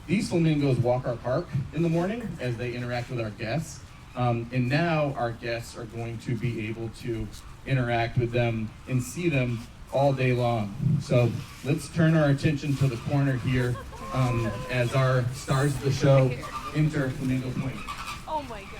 these flamingos walk our park in the morning as they interact with our guests. And now our guests are going to be able to interact with them and see them all day long. So let's turn our attention to the corner here as our stars of the show enter Flamingo Point. Oh my God.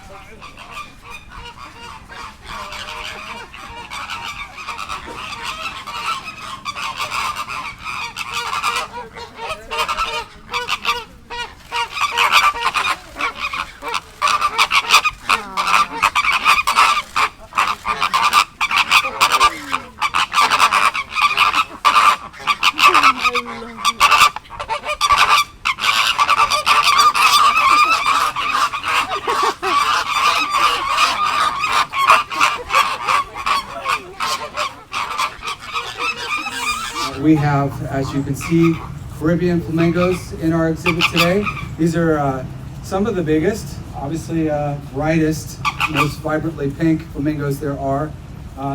We have, as you can see, Caribbean flamingos in our exhibit today. These are some of the biggest, obviously brightest, most vibrantly pink flamingos there are.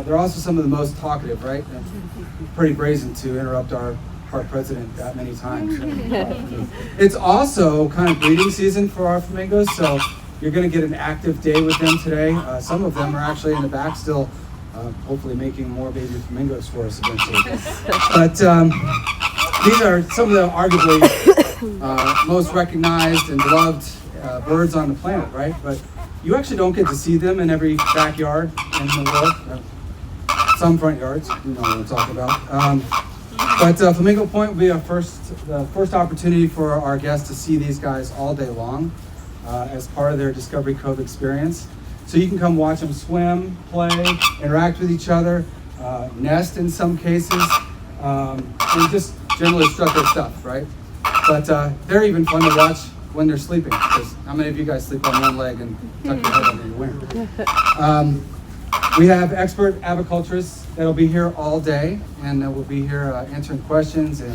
They're also some of the most talkative, right? Pretty brazen to interrupt our park president that many times. It's also kind of breeding season for our flamingos, so you're going to get an active day with them today. Some of them are actually in the back still, hopefully making more baby flamingos for us eventually. But these are some of the arguably most recognized and beloved birds on the planet, right? But you actually don't get to see them in every backyard in the world. Some front yards, you know what I'm talking about. But Flamingo Point will be the first opportunity for our guests to see these guys all day long as part of their Discovery Cove experience. So you can come watch them swim, play, interact with each other, nest in some cases, and just generally strut their stuff, right? But they're even fun to watch when they're sleeping, because how many of you guys sleep on one leg and tuck your head under your wing? We have expert aviculturists that'll be here all day, and we'll be here answering questions and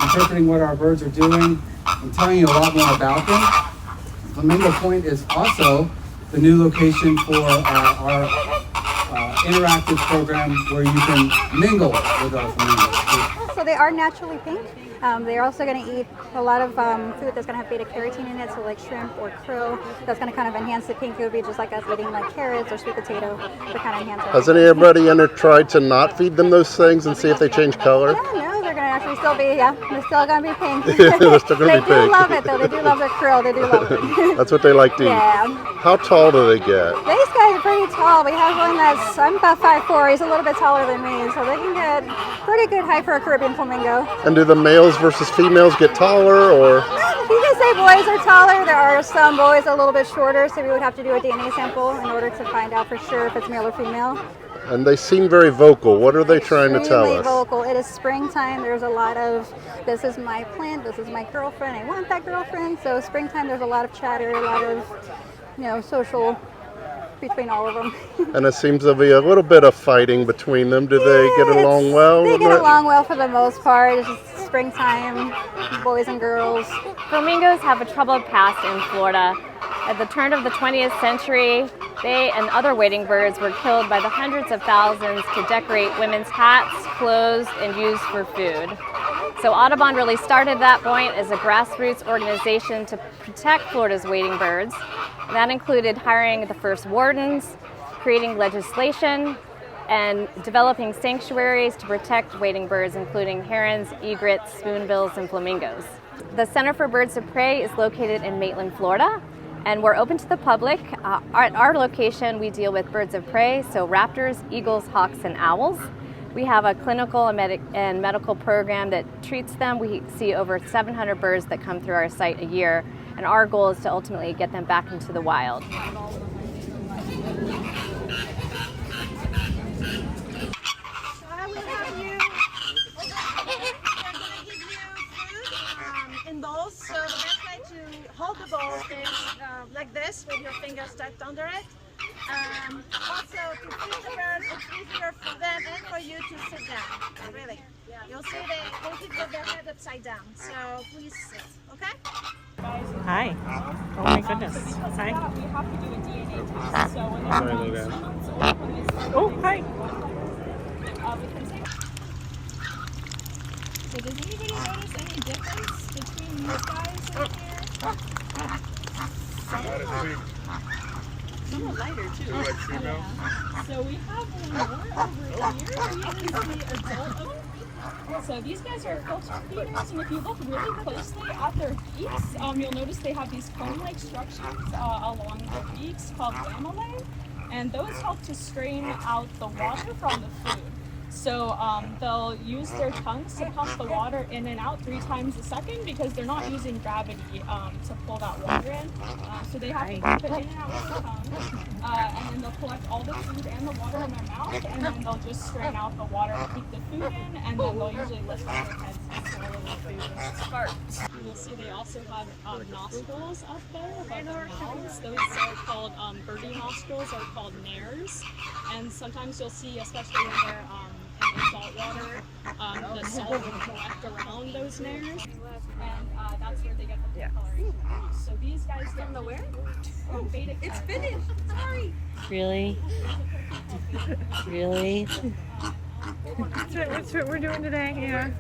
interpreting what our birds are doing and telling you a lot more about them. Flamingo Point is also the new location for our interactive program where you can mingle with our flamingos. So they are naturally pink. They're also going to eat a lot of food that's going to have beta carotene in it, so like shrimp or krill. That's going to kind of enhance the pink. It would be just like us eating like carrots or sweet potato to kind of enhance it. Has anybody ever tried to not feed them those things and see if they change color? Yeah, no, they're going to actually still be, they're still going to be pink. They're still going to be pink. They do love it though. They do love their krill. They do love it. That's what they like to eat. Yeah. How tall do they get? These guys are pretty tall. We have one I'm about 5'4". He's a little bit taller than me, so they can get pretty good height for a Caribbean flamingo. And do the males versus females get taller, or? You can say boys are taller. There are some boys a little bit shorter, so we would have to do a DNA sample in order to find out for sure if it's male or female. And they seem very vocal. What are they trying to tell us? Extremely vocal. It is springtime. There's a lot of, this is my plant, this is my girlfriend, I want that girlfriend. So springtime, there's a lot of chatter, a lot of, social between all of them. And it seems to be a little bit of fighting between them. Do they get along well? They get along well for the most part. It's just springtime, boys and girls. Flamingos have a troubled past in Florida. At the turn of the 20th century, they and other wading birds were killed by the hundreds of thousands to decorate women's hats, clothes, and used for food. So Audubon really started that point as a grassroots organization to protect Florida's wading birds. And that included hiring the first wardens, creating legislation, and developing sanctuaries to protect wading birds, including herons, egrets, spoonbills, and flamingos. The Center for Birds of Prey is located in Maitland, Florida, and we're open to the public. At our location, we deal with birds of prey, so raptors, eagles, hawks, and owls. We have a clinical and medical program that treats them. We see over 700 birds that come through our site a year, and our goal is to ultimately get them back into the wild. Bowls, so the best way to hold the bowl is like this with your fingers tucked under it. Also, to feed the birds, it's easier for them and for you to sit down. Really, you'll see they keep their head upside down. So please sit, okay? Hi. Oh my goodness. Hi. Oh, hi. So does anybody notice any difference between these guys in here. Some are lighter too. Yeah. So we have one more over here. He is the adult of the breed. So these guys are filter feeders, and if you look really closely at their beaks, you'll notice they have these cone-like structures along their beaks called lamellae, and those help to strain out the water from the food. So they'll use their tongues to pump the water in and out 3 times a second because they're not using gravity to pull that water in. So they have to pump it in and out with their tongue, and then they'll collect all the food and the water in their mouth, and then they'll just strain out the water to keep the food in, and then they'll usually lift up their heads and swallow the food. You'll see they also have nostrils up there above their mouths. Those are called birdie nostrils, are called nares, and sometimes you'll see, especially when they're in the salt water, the salt will collect around those nares, and that's where they get the coloration. So these guys get the where? Beta. It's finished. Sorry. Really? Really? That's what we're doing today. Yeah.